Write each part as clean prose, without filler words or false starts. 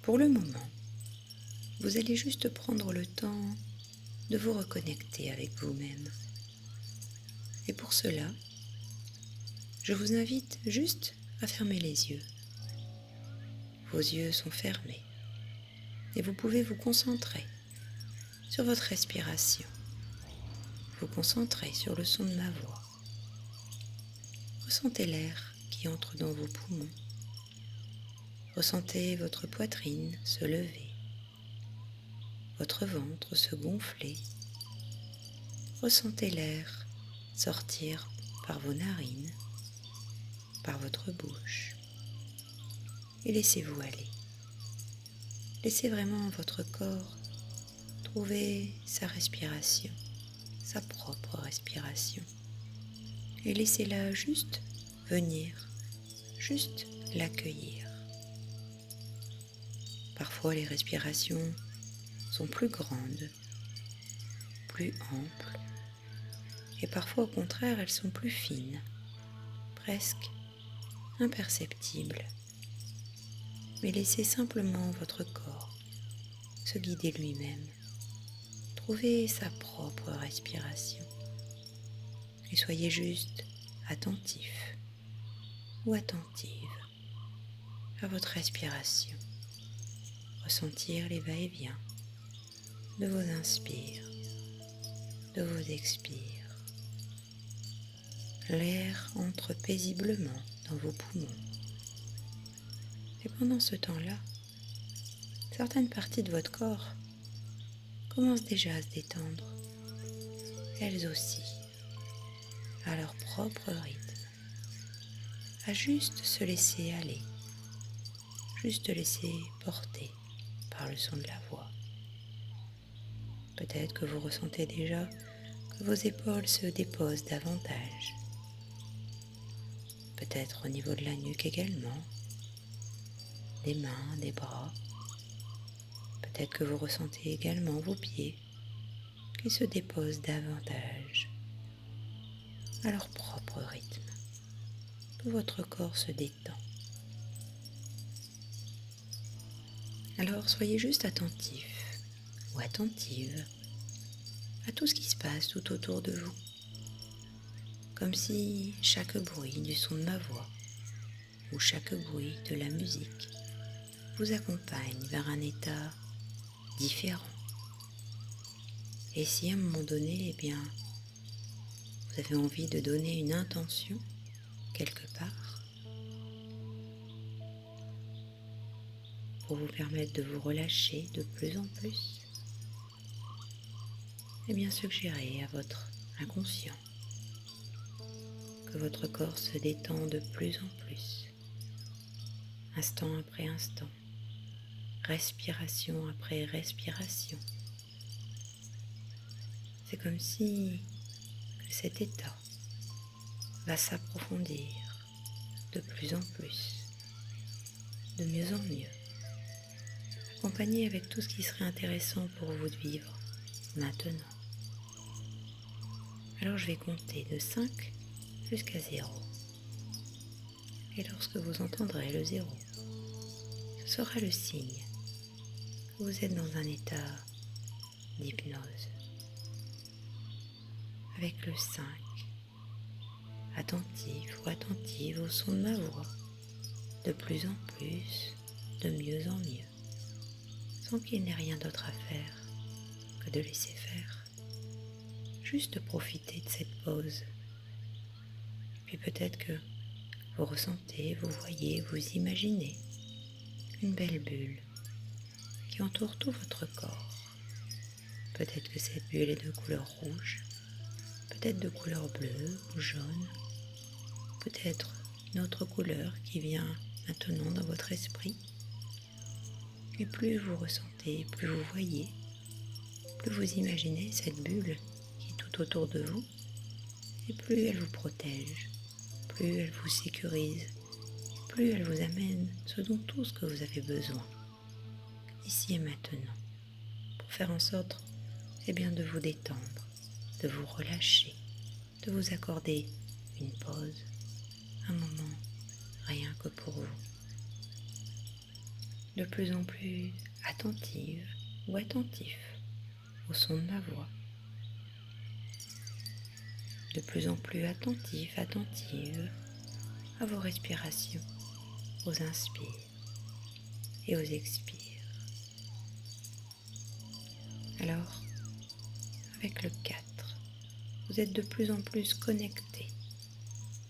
Pour le moment, vous allez juste prendre le temps de vous reconnecter avec vous-même. Et pour cela, je vous invite juste à fermer les yeux. Vos yeux sont fermés et vous pouvez vous concentrer sur votre respiration. Vous concentrer sur le son de ma voix. Ressentez l'air qui entre dans vos poumons. Ressentez votre poitrine se lever, votre ventre se gonfler. Ressentez l'air sortir par vos narines, par votre bouche. Et laissez-vous aller. Laissez vraiment votre corps trouver sa respiration, sa propre respiration. Et laissez-la juste venir, juste l'accueillir. Parfois les respirations sont plus grandes, plus amples, et parfois au contraire elles sont plus fines, presque imperceptibles. Mais laissez simplement votre corps se guider lui-même, trouver sa propre respiration. Et soyez juste attentif ou attentive à votre respiration. Ressentir les va-et-vient de vos inspires, de vos expires. L'air entre paisiblement dans vos poumons. Et pendant ce temps-là, certaines parties de votre corps commencent déjà à se détendre, elles aussi, à leur propre rythme, à juste se laisser aller, juste laisser porter par le son de la voix. Peut-être que vous ressentez déjà que vos épaules se déposent davantage, peut-être au niveau de la nuque également, des mains, des bras. Peut-être que vous ressentez également vos pieds qui se déposent davantage à leur propre rythme. Tout votre corps se détend. Alors soyez juste attentif ou attentive à tout ce qui se passe tout autour de vous, comme si chaque bruit du son de ma voix ou chaque bruit de la musique vous accompagne vers un état différent. Et si à un moment donné, vous avez envie de donner une intention quelque part pour vous permettre de vous relâcher de plus en plus, suggérez à votre inconscient que votre corps se détend de plus en plus, instant après instant, respiration après respiration. C'est comme si cet état va s'approfondir de plus en plus, de mieux en mieux, accompagné avec tout ce qui serait intéressant pour vous de vivre maintenant. Alors je vais compter de 5 jusqu'à 0. Et lorsque vous entendrez le 0, ce sera le signe que vous êtes dans un état d'hypnose. Avec le 5, attentif ou attentive au son de ma voix, de plus en plus, de mieux en mieux, sans qu'il n'ait rien d'autre à faire que de laisser faire, juste profiter de cette pause. Puis peut-être que vous ressentez, vous voyez, vous imaginez une belle bulle qui entoure tout votre corps. Peut-être que cette bulle est de couleur rouge, peut-être de couleur bleue ou jaune, peut-être une autre couleur qui vient maintenant dans votre esprit. Et plus vous ressentez, plus vous voyez, plus vous imaginez cette bulle qui est tout autour de vous, et plus elle vous protège, plus elle vous sécurise, plus elle vous amène ce dont tout ce que vous avez besoin, ici et maintenant, pour faire en sorte de vous détendre, de vous relâcher, de vous accorder une pause, un moment rien que pour vous. de plus en plus attentive ou attentif au son de ma voix, de plus en plus attentif, attentive à vos respirations, aux inspires et aux expires. Alors, avec le 4, vous êtes de plus en plus connecté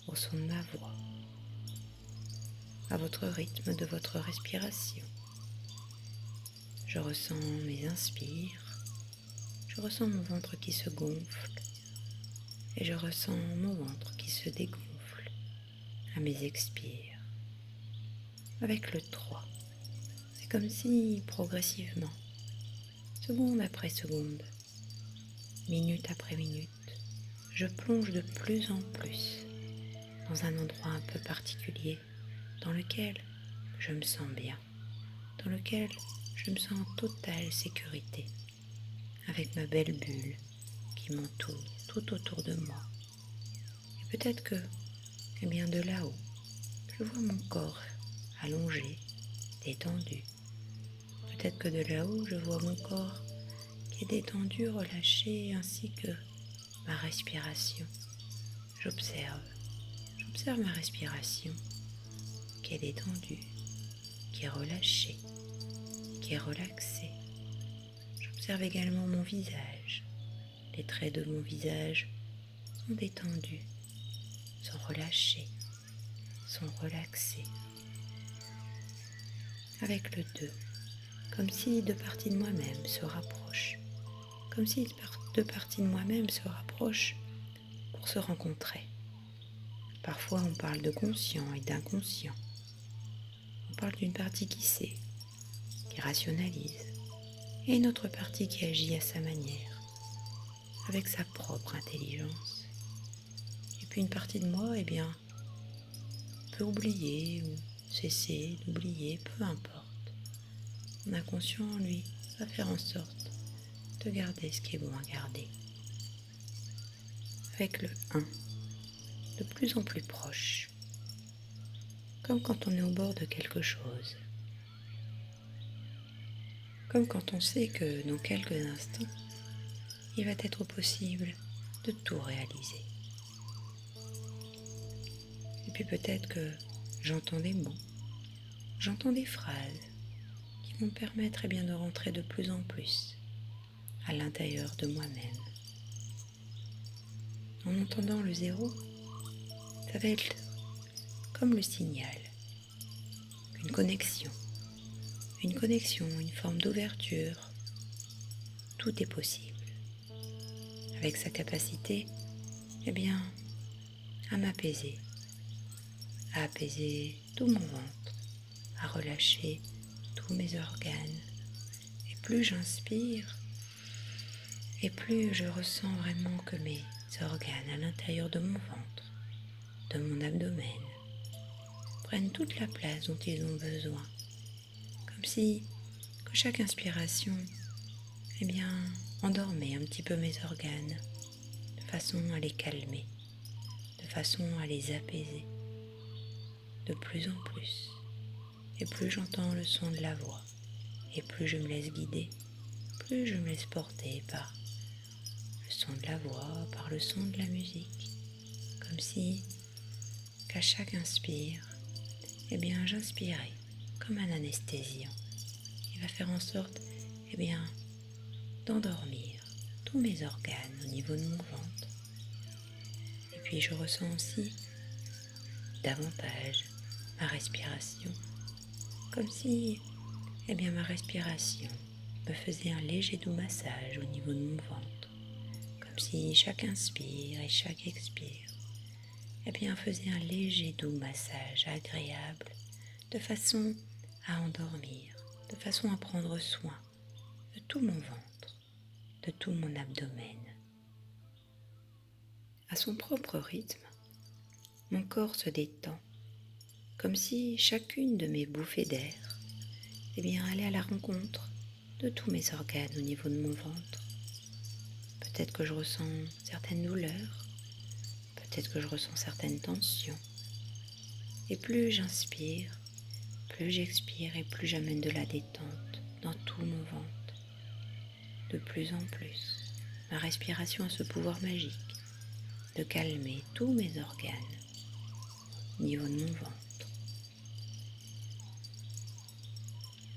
au son de ma voix, à votre rythme de votre respiration. Je ressens mes inspires, je ressens mon ventre qui se gonfle et je ressens mon ventre qui se dégonfle à mes expires. Avec le 3, c'est comme si progressivement, seconde après seconde, minute après minute, je plonge de plus en plus dans un endroit un peu particulier dans lequel je me sens bien, dans lequel je me sens en totale sécurité, avec ma belle bulle qui m'entoure tout autour de moi. Et peut-être que, bien de là-haut, je vois mon corps allongé, détendu. Peut-être que de là-haut, je vois mon corps qui est détendu, relâché, ainsi que ma respiration. J'observe ma respiration qui est détendue, qui est relâchée, qui est relaxée. J'observe également mon visage. Les traits de mon visage sont détendus, sont relâchés, sont relaxés. Avec le 2, comme si deux parties de moi-même se rapprochent, comme si deux parties de moi-même se rapprochent pour se rencontrer. Parfois on parle de conscient et d'inconscient. On parle d'une partie qui sait, qui rationalise, et une autre partie qui agit à sa manière, avec sa propre intelligence. Et puis une partie de moi, peut oublier ou cesser d'oublier, peu importe. Mon inconscient, lui, va faire en sorte de garder ce qui est bon à garder. Avec le 1, de plus en plus proche, comme quand on est au bord de quelque chose, comme quand on sait que dans quelques instants, il va être possible de tout réaliser. Et puis peut-être que j'entends des mots, j'entends des phrases qui vont me permettre de rentrer de plus en plus à l'intérieur de moi-même. En entendant le 0, ça va être comme le signal, une connexion, une forme d'ouverture. Tout est possible, avec sa capacité, à m'apaiser, à apaiser tout mon ventre, à relâcher tous mes organes. Et plus j'inspire, et plus je ressens vraiment que mes organes à l'intérieur de mon ventre, de mon abdomen, prennent toute la place dont ils ont besoin. Comme si que chaque inspiration, endormait un petit peu mes organes, de façon à les calmer, de façon à les apaiser, de plus en plus. Et plus j'entends le son de la voix, et plus je me laisse guider, plus je me laisse porter par le son de la voix, par le son de la musique, comme si qu'à chaque inspire, j'inspirais comme un anesthésiant. Il va faire en sorte, d'endormir tous mes organes au niveau de mon ventre. Et puis je ressens aussi davantage ma respiration, comme si, ma respiration me faisait un léger doux massage au niveau de mon ventre, comme si chaque inspire et chaque expire, faisait un léger doux massage agréable, de façon à endormir, de façon à prendre soin de tout mon ventre, de tout mon abdomen. À son propre rythme, mon corps se détend, comme si chacune de mes bouffées d'air allait à la rencontre de tous mes organes au niveau de mon ventre. Peut-être que je ressens certaines douleurs, peut-être que je ressens certaines tensions. Et plus j'inspire, Plus j'expire et plus j'amène de la détente dans tout mon ventre. De plus en plus, ma respiration a ce pouvoir magique de calmer tous mes organes au niveau de mon ventre.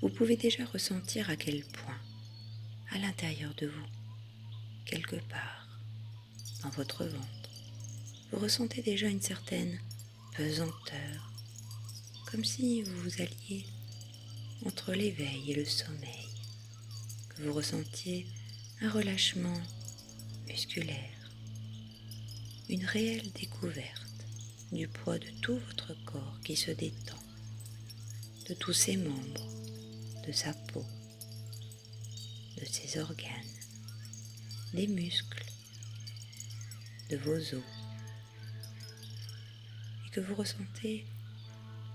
Vous pouvez déjà ressentir à quel point, à l'intérieur de vous, quelque part, dans votre ventre, vous ressentez déjà une certaine pesanteur, comme si vous alliez entre l'éveil et le sommeil, que vous ressentiez un relâchement musculaire, une réelle découverte du poids de tout votre corps qui se détend, de tous ses membres, de sa peau, de ses organes, des muscles, de vos os, et que vous ressentez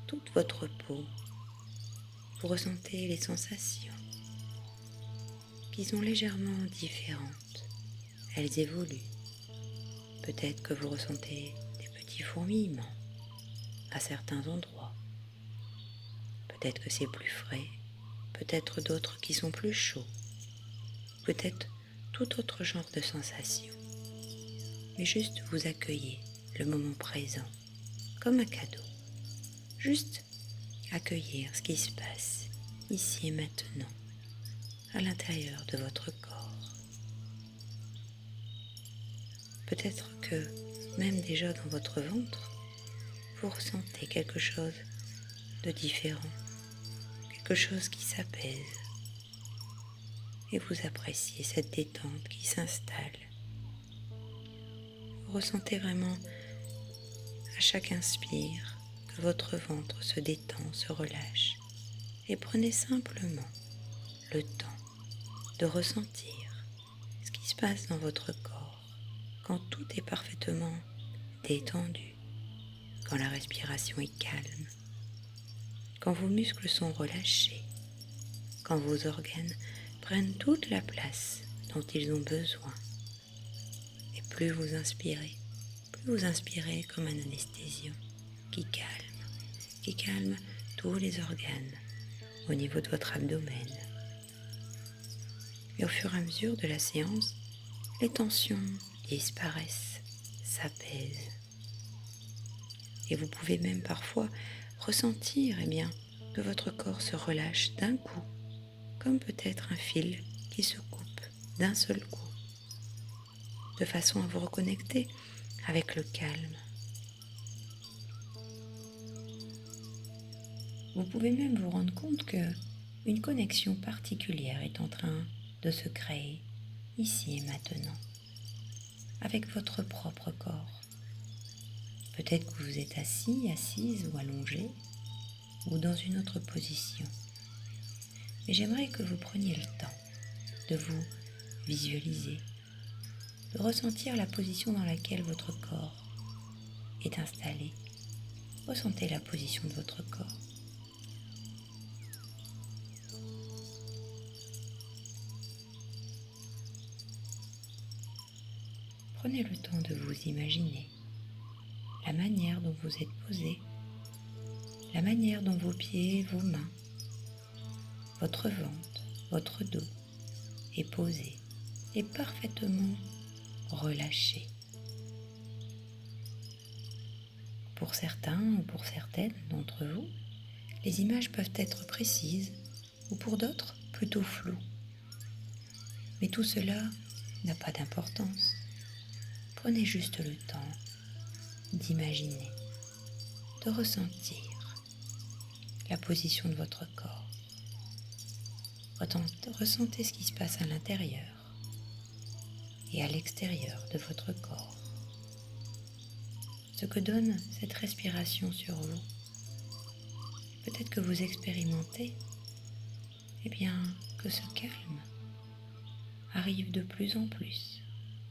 toute votre peau, vous ressentez les sensations qui sont légèrement différentes, elles évoluent. Peut-être que vous ressentez des petits fourmillements à certains endroits, peut-être que c'est plus frais, peut-être d'autres qui sont plus chauds, peut-être tout autre genre de sensation. Mais juste vous accueillez le moment présent comme un cadeau. Juste accueillir ce qui se passe ici et maintenant à l'intérieur de votre corps. Peut-être que même déjà dans votre ventre, vous ressentez quelque chose de différent, quelque chose qui s'apaise et vous appréciez cette détente qui s'installe. Vous ressentez vraiment à chaque inspire que votre ventre se détend, se relâche et prenez simplement le temps de ressentir ce qui se passe dans votre corps quand tout est parfaitement détendu, quand la respiration est calme, quand vos muscles sont relâchés, quand vos organes prennent toute la place dont ils ont besoin. Et plus vous inspirez comme un anesthésiant qui calme tous les organes au niveau de votre abdomen. Et au fur et à mesure de la séance, les tensions disparaissent, s'apaisent. Et vous pouvez même parfois ressentir que votre corps se relâche d'un coup, comme peut-être un fil qui se coupe d'un seul coup, de façon à vous reconnecter avec le calme. Vous pouvez même vous rendre compte qu'une connexion particulière est en train de se créer ici et maintenant avec votre propre corps. Peut-être que vous êtes assis, assise ou allongé ou dans une autre position. Mais j'aimerais que vous preniez le temps de vous visualiser, de ressentir la position dans laquelle votre corps est installé. Ressentez la position de votre corps. Prenez le temps de vous imaginer la manière dont vous êtes posé, la manière dont vos pieds, vos mains, votre ventre, votre dos est posé et parfaitement relâché. Pour certains ou pour certaines d'entre vous, les images peuvent être précises ou pour d'autres plutôt floues. Mais tout cela n'a pas d'importance. Prenez juste le temps d'imaginer, de ressentir la position de votre corps. Ressentez ce qui se passe à l'intérieur et à l'extérieur de votre corps. Ce que donne cette respiration sur vous. Peut-être que vous expérimentez que ce calme arrive de plus en plus,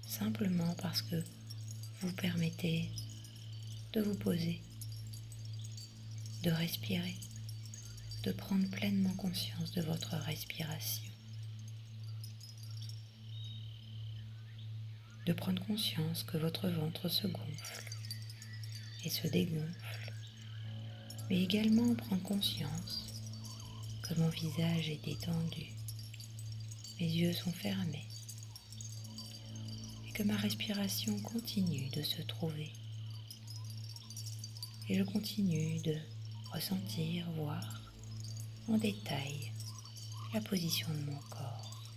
simplement parce que vous permettez de vous poser, de respirer, de prendre pleinement conscience de votre respiration, de prendre conscience que votre ventre se gonfle et se dégonfle mais également prendre conscience que mon visage est détendu, mes yeux sont fermés et que ma respiration continue de se trouver. Et je continue de ressentir, voir en détail la position de mon corps.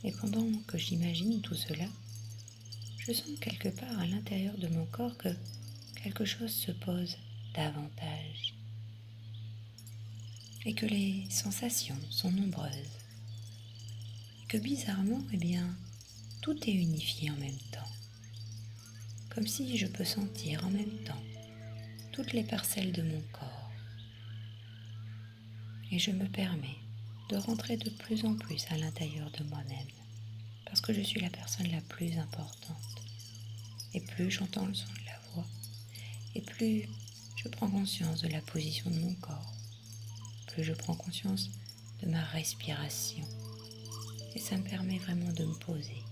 Et pendant que j'imagine tout cela, je sens quelque part à l'intérieur de mon corps que quelque chose se pose davantage et que les sensations sont nombreuses et que bizarrement, tout est unifié en même temps, comme si je peux sentir en même temps toutes les parcelles de mon corps. Et je me permets de rentrer de plus en plus à l'intérieur de moi-même, parce que je suis la personne la plus importante. Et plus j'entends le son de la voix, et plus je prends conscience de la position de mon corps, plus je prends conscience de ma respiration. Et ça me permet vraiment de me poser,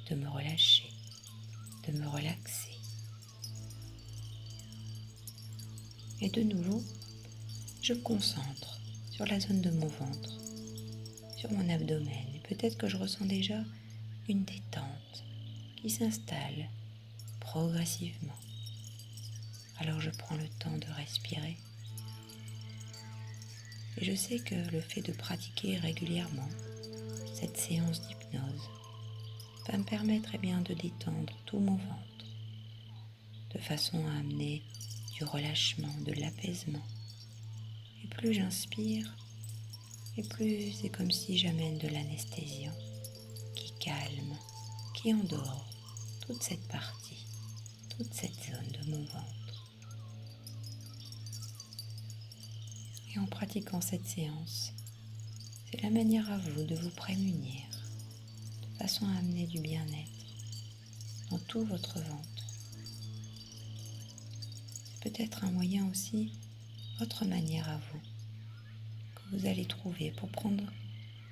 de me relâcher, de me relaxer. Et de nouveau, je me concentre sur la zone de mon ventre, sur mon abdomen. Et peut-être que je ressens déjà une détente qui s'installe progressivement. Alors je prends le temps de respirer. Et je sais que le fait de pratiquer régulièrement cette séance d'hypnose va me permettre de détendre tout mon ventre, de façon à amener du relâchement, de l'apaisement. Et plus j'inspire, et plus c'est comme si j'amène de l'anesthésiant qui calme, qui endort toute cette partie, toute cette zone de mon ventre. Et en pratiquant cette séance, c'est la manière à vous de vous prémunir, de façon à amener du bien-être dans tout votre ventre. C'est peut-être un moyen aussi, votre manière à vous, que vous allez trouver pour prendre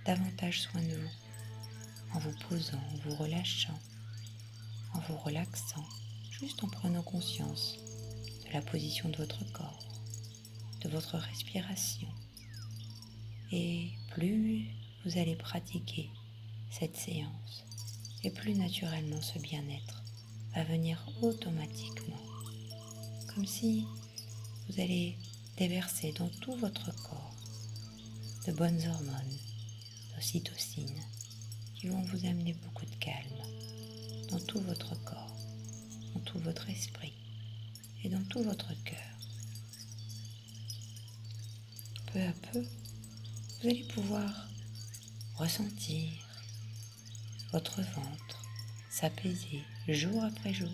davantage soin de vous, en vous posant, en vous relâchant, en vous relaxant, juste en prenant conscience de la position de votre corps, de votre respiration. Et plus vous allez pratiquer cette séance, et plus naturellement ce bien-être va venir automatiquement, comme si vous allez déverser dans tout votre corps de bonnes hormones, d'ocytocine, qui vont vous amener beaucoup de calme dans tout votre corps, dans tout votre esprit et dans tout votre cœur. Peu à peu, vous allez pouvoir ressentir votre ventre s'apaiser jour après jour,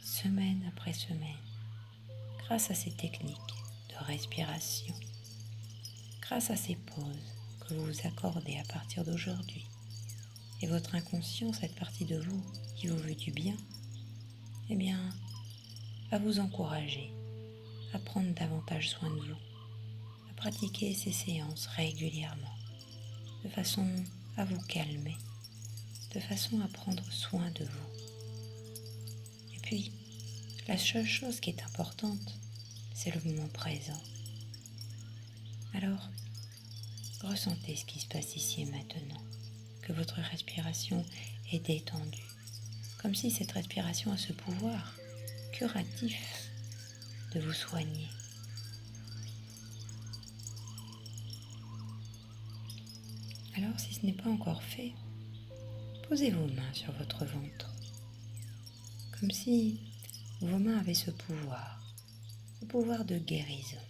semaine après semaine, grâce à ces techniques de respiration, grâce à ces pauses que vous vous accordez à partir d'aujourd'hui. Et votre inconscient, cette partie de vous qui vous veut du bien, va vous encourager à prendre davantage soin de vous, à pratiquer ces séances régulièrement, de façon à vous calmer, de façon à prendre soin de vous. Et puis, la seule chose qui est importante, c'est le moment présent. Alors, ressentez ce qui se passe ici et maintenant, que votre respiration est détendue, comme si cette respiration a ce pouvoir curatif de vous soigner. Alors, si ce n'est pas encore fait, posez vos mains sur votre ventre, comme si vos mains avaient ce pouvoir de guérison.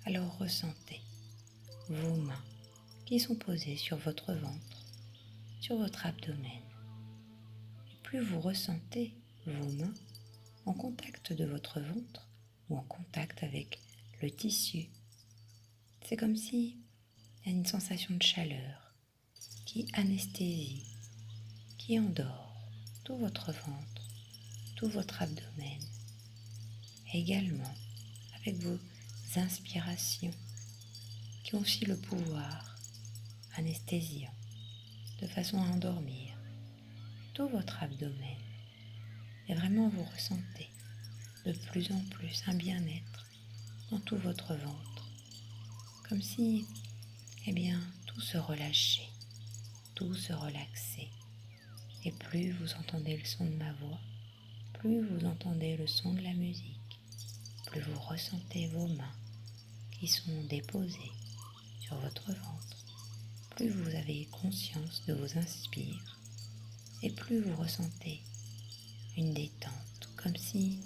Alors ressentez vos mains qui sont posées sur votre ventre, sur votre abdomen. Et plus vous ressentez vos mains en contact de votre ventre ou en contact avec le tissu, c'est comme si il y a une sensation de chaleur qui anesthésie, qui endort tout votre ventre, tout votre abdomen. Et également avec vos inspirations qui ont aussi le pouvoir anesthésiant de façon à endormir tout votre abdomen. Et vraiment vous ressentez de plus en plus un bien-être dans tout votre ventre, comme si, tout se relâchait, tout se relaxait. Et plus vous entendez le son de ma voix, plus vous entendez le son de la musique, plus vous ressentez vos mains qui sont déposées sur votre ventre, plus vous avez conscience de vos inspires et plus vous ressentez une détente, comme si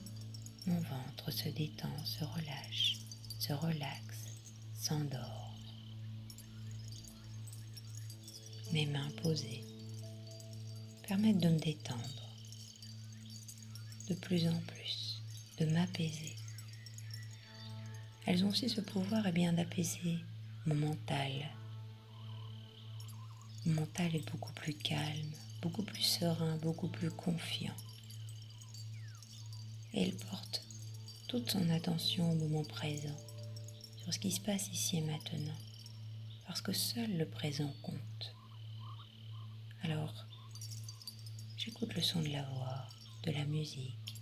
mon ventre se détend, se relâche, se relaxe, s'endort. Mes mains posées permettent de me détendre de plus en plus, de m'apaiser. Elles ont aussi ce pouvoir d'apaiser mon mental. Mon mental est beaucoup plus calme, beaucoup plus serein, beaucoup plus confiant. Et il porte toute son attention au moment présent, sur ce qui se passe ici et maintenant, parce que seul le présent compte. Alors, j'écoute le son de la voix, de la musique.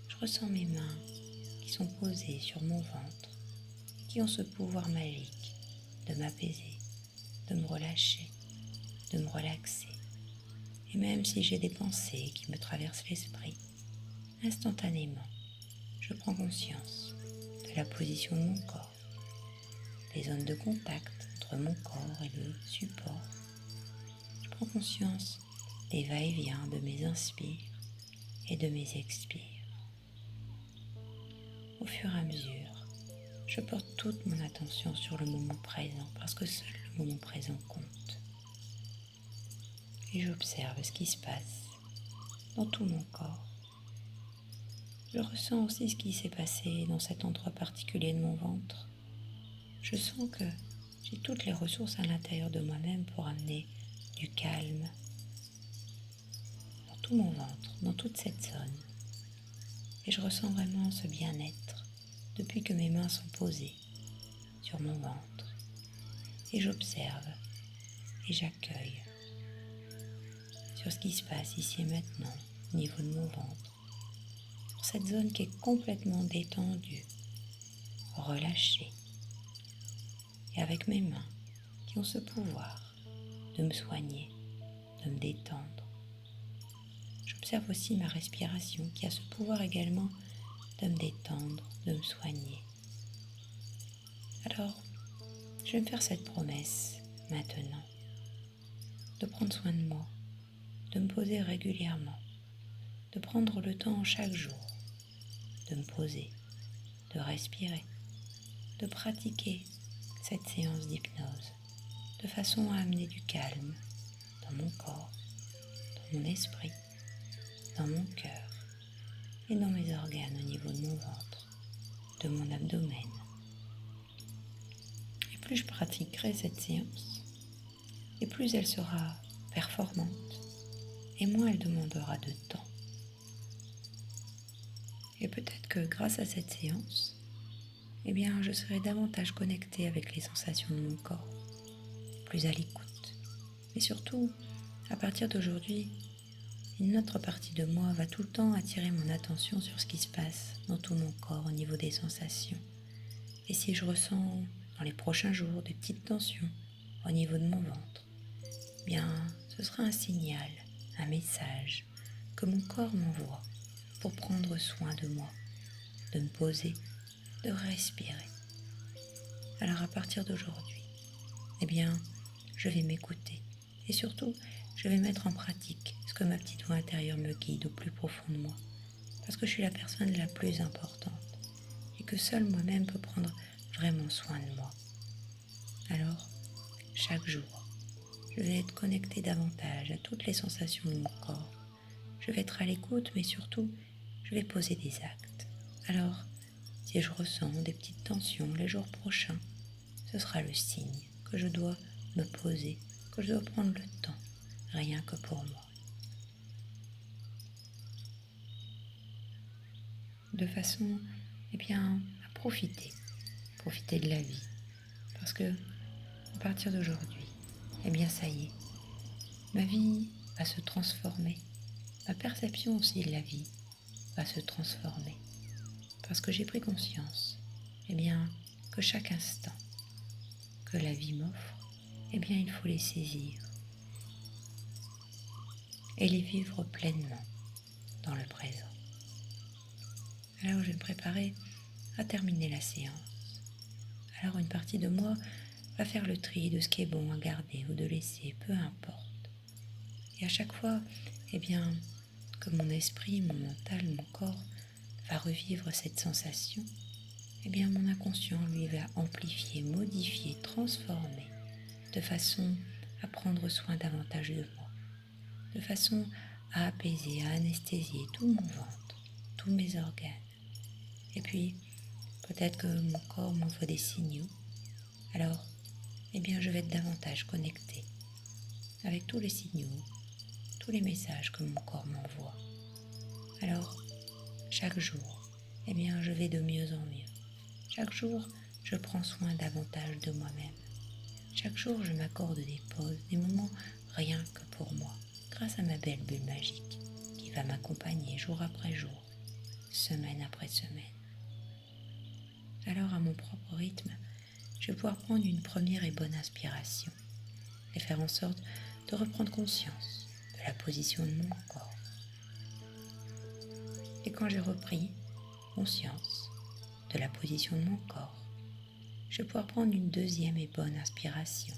Je ressens mes mains qui sont posées sur mon ventre, qui ont ce pouvoir magique de m'apaiser, de me relâcher, de me relaxer. Et même si j'ai des pensées qui me traversent l'esprit, instantanément, je prends conscience de la position de mon corps, des zones de contact entre mon corps et le support. Je prends conscience des va-et-vient de mes inspires et de mes expires. Au fur et à mesure, je porte toute mon attention sur le moment présent parce que seul le moment présent compte. Et j'observe ce qui se passe dans tout mon corps. Je ressens aussi ce qui s'est passé dans cet endroit particulier de mon ventre. Je sens que j'ai toutes les ressources à l'intérieur de moi-même pour amener du calme dans tout mon ventre, dans toute cette zone. Et je ressens vraiment ce bien-être depuis que mes mains sont posées sur mon ventre. Et j'observe et j'accueille sur ce qui se passe ici et maintenant au niveau de mon ventre. Sur cette zone qui est complètement détendue, relâchée. Et avec mes mains qui ont ce pouvoir de me soigner, de me détendre. J'observe aussi ma respiration qui a ce pouvoir également de me détendre, de me soigner. Alors, je vais me faire cette promesse maintenant, de prendre soin de moi, de me poser régulièrement, de prendre le temps chaque jour, de me poser, de respirer, de pratiquer cette séance d'hypnose, de façon à amener du calme dans mon corps, dans mon esprit, dans mon cœur et dans mes organes au niveau de mon ventre, de mon abdomen. Et plus je pratiquerai cette séance, et plus elle sera performante, et moins elle demandera de temps. Et peut-être que grâce à cette séance, je serai davantage connectée avec les sensations de mon corps, plus à l'écoute. Et surtout, à partir d'aujourd'hui, une autre partie de moi va tout le temps attirer mon attention sur ce qui se passe dans tout mon corps au niveau des sensations. Et si je ressens dans les prochains jours des petites tensions au niveau de mon ventre, ce sera un signal, un message que mon corps m'envoie pour prendre soin de moi, de me poser, de respirer. Alors à partir d'aujourd'hui, je vais m'écouter et surtout, je vais mettre en pratique ce que ma petite voix intérieure me guide au plus profond de moi, parce que je suis la personne la plus importante et que seule moi-même peut prendre vraiment soin de moi. Alors, chaque jour, je vais être connectée davantage à toutes les sensations de mon corps. Je vais être à l'écoute, mais surtout, je vais poser des actes. Alors, si je ressens des petites tensions les jours prochains, ce sera le signe que je dois me poser, que je dois prendre le temps, rien que pour moi. De façon, à profiter de la vie. Parce que, à partir d'aujourd'hui, ça y est, ma vie va se transformer. Ma perception aussi de la vie va se transformer. parce que j'ai pris conscience, que chaque instant que la vie m'offre, il faut les saisir et les vivre pleinement dans le présent. Alors je vais me préparer à terminer la séance. Alors une partie de moi va faire le tri de ce qui est bon à garder ou de laisser, peu importe. Et à chaque fois, que mon esprit, mon mental, mon corps va revivre cette sensation, mon inconscient, lui, va amplifier, modifier, transformer, de façon à prendre soin davantage de moi, de façon à apaiser, à anesthésier tout mon ventre, tous mes organes. Et puis, peut-être que mon corps m'envoie des signaux, alors, je vais être davantage connectée avec tous les signaux, tous les messages que mon corps m'envoie. Alors, chaque jour, je vais de mieux en mieux. Chaque jour, je prends soin davantage de moi-même. Chaque jour, je m'accorde des pauses, des moments rien que pour moi, grâce à ma belle bulle magique qui va m'accompagner jour après jour, semaine après semaine. Alors, à mon propre rythme, je vais pouvoir prendre une première et bonne inspiration et faire en sorte de reprendre conscience de la position de mon corps. Et quand j'ai repris conscience de la position de mon corps, je vais pouvoir prendre une deuxième et bonne inspiration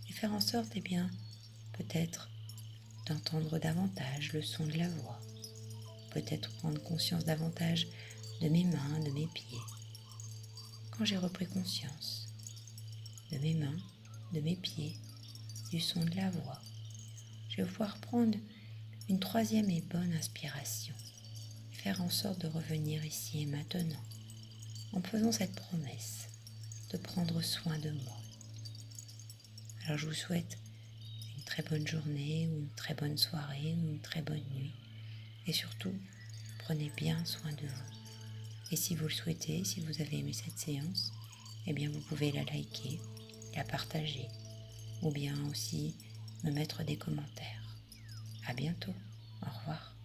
et faire en sorte, peut-être d'entendre davantage le son de la voix, peut-être prendre conscience davantage de mes mains, de mes pieds. Quand j'ai repris conscience de mes mains, de mes pieds, du son de la voix, je vais pouvoir prendre une troisième et bonne inspiration et faire en sorte de revenir ici et maintenant en me faisant cette promesse de prendre soin de moi. Alors je vous souhaite une très bonne journée ou une très bonne soirée ou une très bonne nuit. Et surtout, prenez bien soin de vous. Et si vous le souhaitez, si vous avez aimé cette séance, vous pouvez la liker, la partager ou bien aussi me mettre des commentaires. À bientôt. Au revoir.